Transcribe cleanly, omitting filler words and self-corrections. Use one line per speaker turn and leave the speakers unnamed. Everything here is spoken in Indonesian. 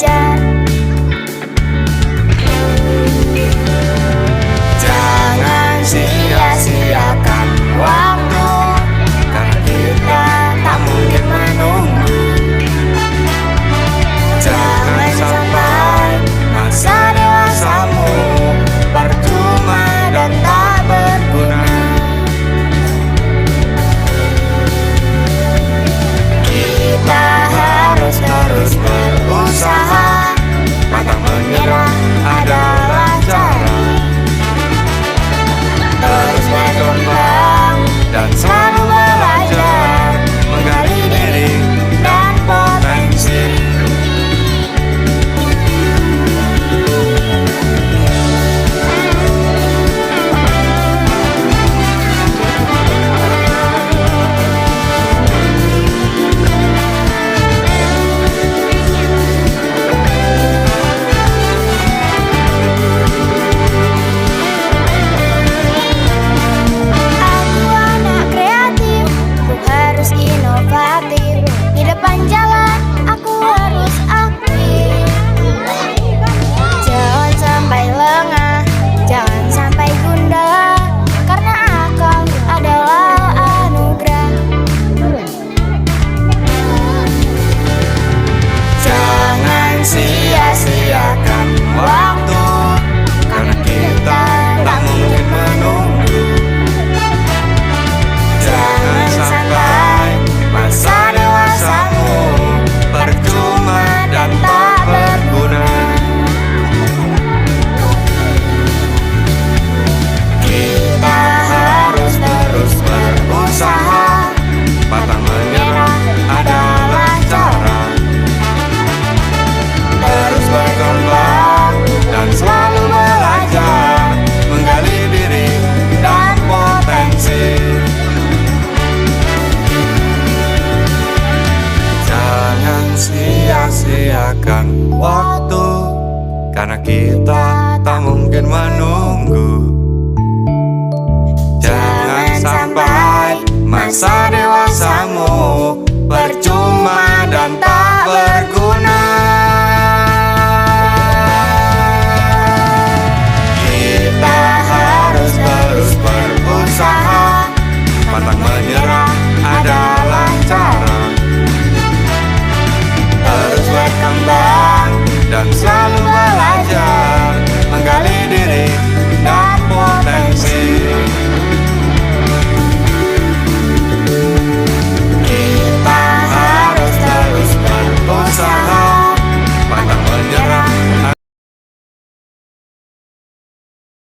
belajar. Jangan sia-siakan waktu, karena kita tak mungkin menunggu. Jangan sampai masa dewasamu percuma dan tak berguna. Kita harus terus berusaha, pantang menyerah adalah cara. Terus berkembang dan selalu belajar, menggali diri dan potensi. Sia-siakan waktu, karena kita tak mungkin menunggu. Jangan sampai masa dewasamu percuma dan tak berguna. Kita harus terus berusaha, pantang menyerah adalah cara. Terus berkembang dan selalu belajar, menggali diri dan potensi. Jangan sia-siakan waktu, karena kita tak mungkin menunggu. Jangan sampai masa dewasamu